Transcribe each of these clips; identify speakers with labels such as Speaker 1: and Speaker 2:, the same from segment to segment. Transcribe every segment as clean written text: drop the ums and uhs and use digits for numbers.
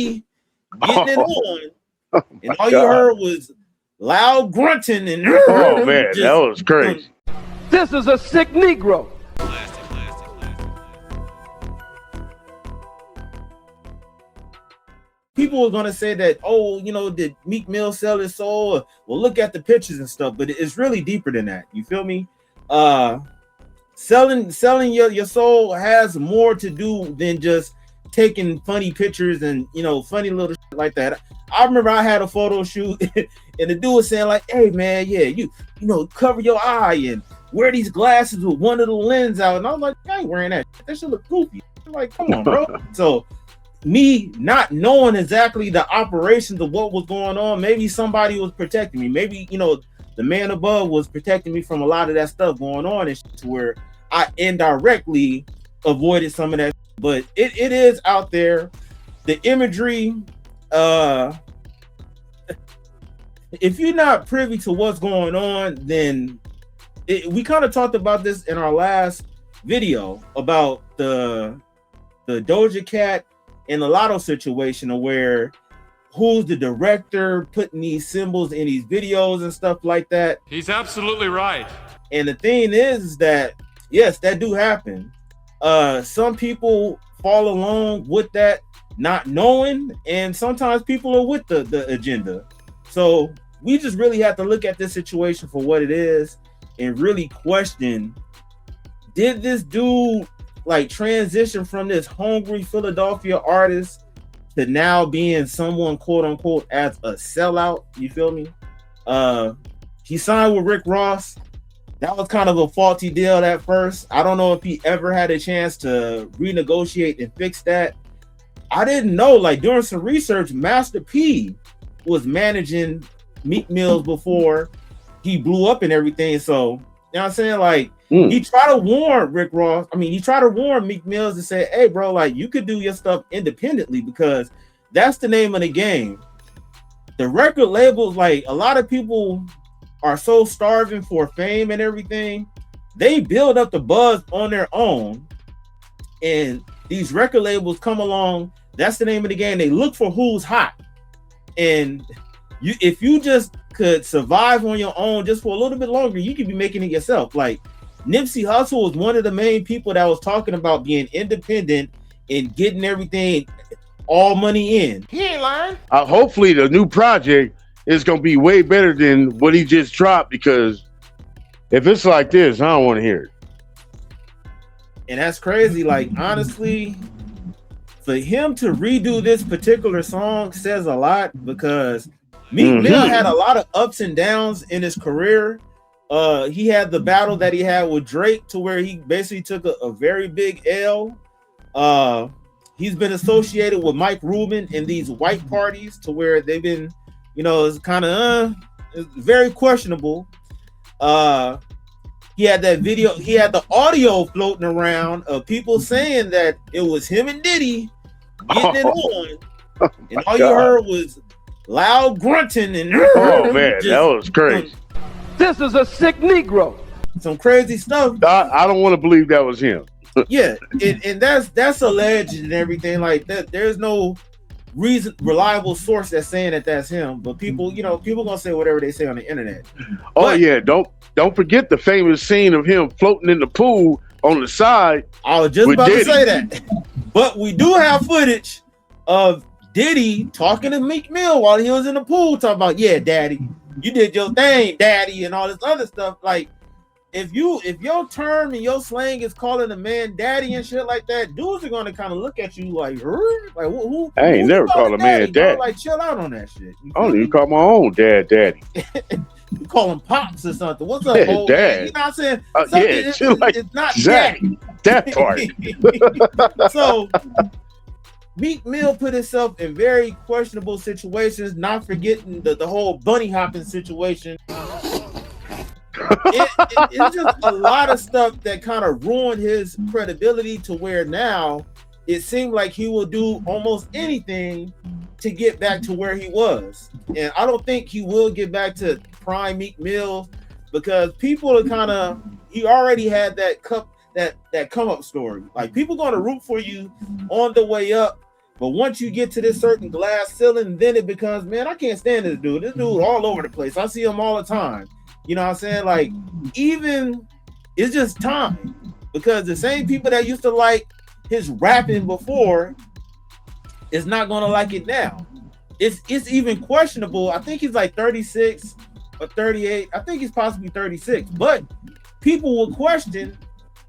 Speaker 1: getting it on, and all you heard was loud grunting and
Speaker 2: oh man, that was crazy.
Speaker 3: This is a sick Negro.
Speaker 1: People are gonna say that, oh, you know, did Meek Mill sell his soul? Well, look at the pictures and stuff, but it's really deeper than that. You feel me? Selling your soul has more to do than just taking funny pictures and, you know, funny little shit like that. I remember I had a photo shoot and the dude was saying like, hey man, yeah, you know, cover your eye and wear these glasses with one of the lens out. And I'm like, I ain't wearing that. That should look goofy. I'm like, come on, bro. So me not knowing exactly the operations of what was going on, maybe somebody was protecting me. Maybe, you know, the man above was protecting me from a lot of that stuff going on and shit, to where I indirectly avoided some of that. But it is out there. The imagery, if you're not privy to what's going on, then we kind of talked about this in our last video about the Doja Cat and the Lotto situation, where who's the director putting these symbols in these videos and stuff like that.
Speaker 4: He's absolutely right.
Speaker 1: And the thing is that, yes, that do happen. Some people fall along with that not knowing, and sometimes people are with the agenda. So we just really have to look at this situation for what it is and really question, did this dude like transition from this hungry Philadelphia artist to now being someone quote unquote as a sellout? You feel me? He signed with Rick Ross. That was kind of a faulty deal at first. I don't know if he ever had a chance to renegotiate and fix that. I didn't know, like doing some research, Master P was managing Meek Mills before he blew up and everything. So, you know what I'm saying? Like, he tried to warn Rick Ross. I mean, he tried to warn Meek Mills to say, hey, bro, like you could do your stuff independently, because that's the name of the game. The record labels, like a lot of people are so starving for fame and everything, they build up the buzz on their own, and these record labels come along. That's the name of the game. They look for who's hot, and if you just could survive on your own just for a little bit longer, you could be making it yourself. Like Nipsey Hussle was one of the main people that was talking about being independent and getting everything, all money in. He ain't lying.
Speaker 2: Hopefully the new project is going to be way better than what he just dropped, because if it's like this, I don't want to hear it.
Speaker 1: And that's crazy. Like, honestly, for him to redo this particular song says a lot, because Meek Mill had a lot of ups and downs in his career. He had the battle that he had with Drake, to where he basically took a very big L. He's been associated with Mike Rubin in these white parties, to where they've been, you know, it's kind of very questionable. He had that video, he had the audio floating around of people saying that it was him and Diddy getting it on, and all you heard was loud grunting and
Speaker 2: oh man, that was crazy.
Speaker 3: This is a sick Negro.
Speaker 1: Some crazy stuff.
Speaker 2: I don't want to believe that was him.
Speaker 1: Yeah, and that's alleged and everything like that. There's no reliable source that's saying that that's him, but people, you know, people gonna say whatever they say on the internet.
Speaker 2: Oh yeah, don't forget the famous scene of him floating in the pool on the side.
Speaker 1: I was just about to say that, but we do have footage of Diddy talking to Meek Mill while he was in the pool, talking about, yeah, daddy, you did your thing, daddy, and all this other stuff. Like, if your term and your slang is calling a man daddy and shit like that, dudes are gonna kind of look at you like who?
Speaker 2: I ain't never called a man daddy.
Speaker 1: Like, chill out on that shit.
Speaker 2: I don't even call my own dad daddy.
Speaker 1: You call him pops or something. What's up, old
Speaker 2: dad?
Speaker 1: Man? You know what I'm saying?
Speaker 2: It's
Speaker 1: not
Speaker 2: exactly that part.
Speaker 1: So Meek Mill put himself in very questionable situations, not forgetting the whole bunny hopping situation. It's just a lot of stuff that kind of ruined his credibility, to where now it seemed like he will do almost anything to get back to where he was. And I don't think he will get back to prime Meek Mill, because people are kind of, he already had that come up story. Like, people going to root for you on the way up, But once you get to this certain glass ceiling, then it becomes, man, I can't stand this dude. This dude all over the place. I see him all the time. You know what I'm saying? Like, even it's just time, because the same people that used to like his rapping before is not gonna like it now. It's even questionable. I think he's like 36 or 38. I think he's possibly 36. But people will question,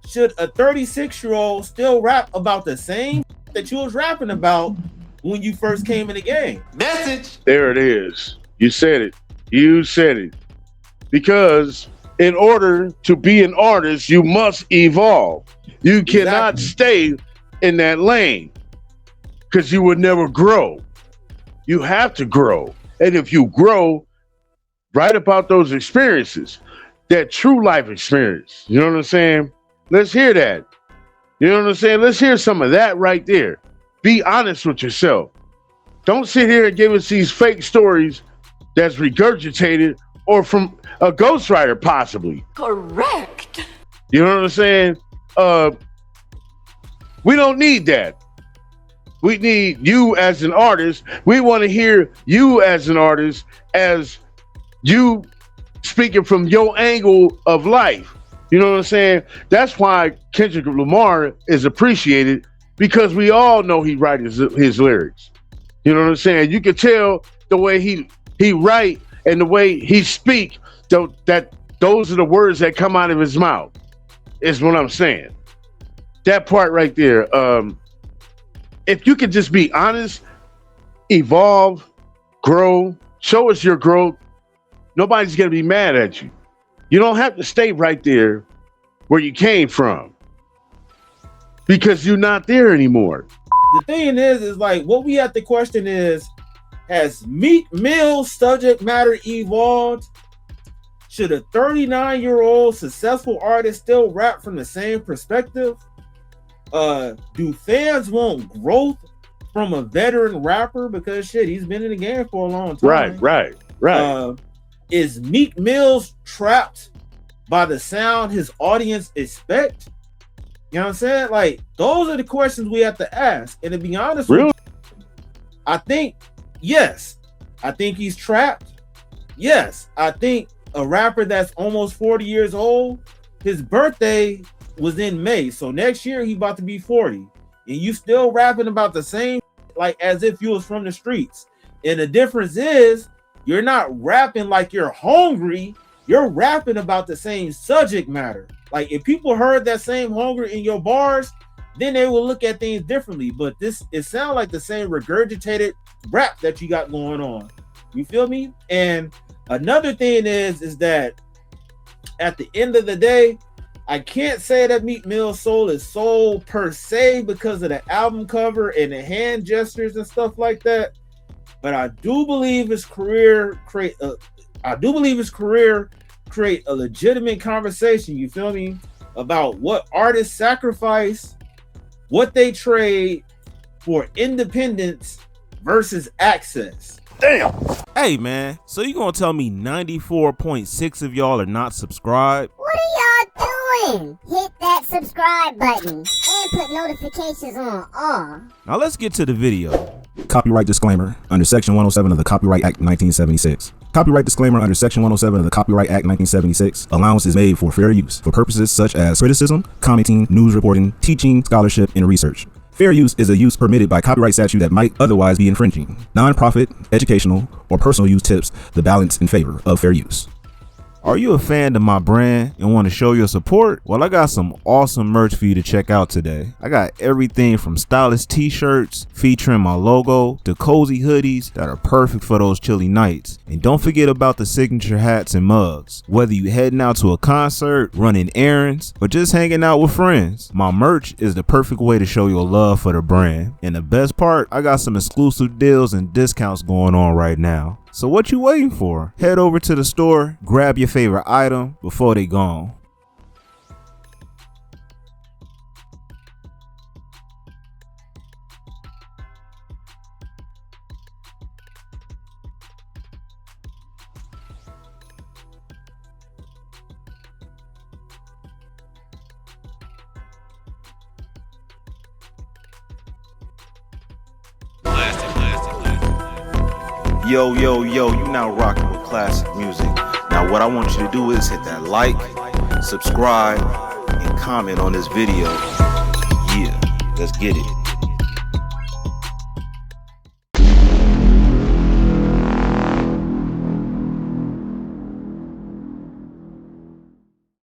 Speaker 1: should a 36-year-old still rap about the same that you was rapping about when you first came in the game?
Speaker 4: Message.
Speaker 2: There it is. You said it. You said it. Because in order to be an artist, you must evolve. You cannot stay in that lane, because you would never grow. You have to grow. And if you grow, write about those experiences, that true life experience. You know what I'm saying? Let's hear that. You know what I'm saying? Let's hear some of that right there. Be honest with yourself. Don't sit here and give us these fake stories that's regurgitated or from a ghostwriter, possibly.
Speaker 4: Correct.
Speaker 2: You know what I'm saying? We don't need that. We need you as an artist. We want to hear you as an artist, as you speaking from your angle of life. You know what I'm saying? That's why Kendrick Lamar is appreciated, because we all know he writes his lyrics. You know what I'm saying? You can tell the way he write and the way he speak, that those are the words that come out of his mouth, is what I'm saying. That part right there. If you could just be honest, evolve, grow, show us your growth, nobody's going to be mad at you. You don't have to stay right there where you came from, because you're not there anymore.
Speaker 1: The thing is like, what we have to question is, has Meek Mill's subject matter evolved? Should a 39-year-old successful artist still rap from the same perspective? Do fans want growth from a veteran rapper? Because shit, he's been in the game for a long time.
Speaker 2: Right.
Speaker 1: Is Meek Mill's trapped by the sound his audience expect? You know what I'm saying? Like, those are the questions we have to ask. And to be honest with you, I think, yes, I think he's trapped. Yes, I think a rapper that's almost 40 years old, his birthday was in May. So next year he about to be 40. And you still rapping about the same, like as if you was from the streets. And the difference is, you're not rapping like you're hungry. You're rapping about the same subject matter. Like, if people heard that same hunger in your bars, then they will look at things differently. But it sounds like the same regurgitated rap that you got going on. You feel me? And another thing is that at the end of the day, I can't say that Meek Mill's soul is soul per se because of the album cover and the hand gestures and stuff like that. But I do believe his career create a legitimate conversation, you feel me, about what artists sacrifice, what they trade for independence versus access.
Speaker 2: Damn.
Speaker 5: Hey man, so you gonna tell me 94.6 of y'all are not subscribed?
Speaker 6: What are y'all doing? Hit that subscribe button and put notifications on all.
Speaker 5: Now let's get to the video.
Speaker 7: Copyright disclaimer under Section 107 of the Copyright Act 1976. Copyright disclaimer under Section 107 of the Copyright Act 1976. Allowance is made for fair use for purposes such as criticism, commenting, news reporting, teaching, scholarship, and research. Fair use is a use permitted by copyright statute that might otherwise be infringing. Non-profit, educational, or personal use tips the balance in favor of fair use.
Speaker 5: Are you a fan of my brand and want to show your support? Well, I got some awesome merch for you to check out today. I got everything from stylish t-shirts featuring my logo to cozy hoodies that are perfect for those chilly nights. And don't forget about the signature hats and mugs. Whether you heading out to a concert, running errands, or just hanging out with friends, my merch is the perfect way to show your love for the brand. And the best part, I got some exclusive deals and discounts going on right now. So what you waiting for? Head over to the store, grab your favorite item before they gone. Yo, yo, yo, you now rocking with Klasic music. Now what I want you to do is hit that like, subscribe, and comment on this video. Yeah, let's get it.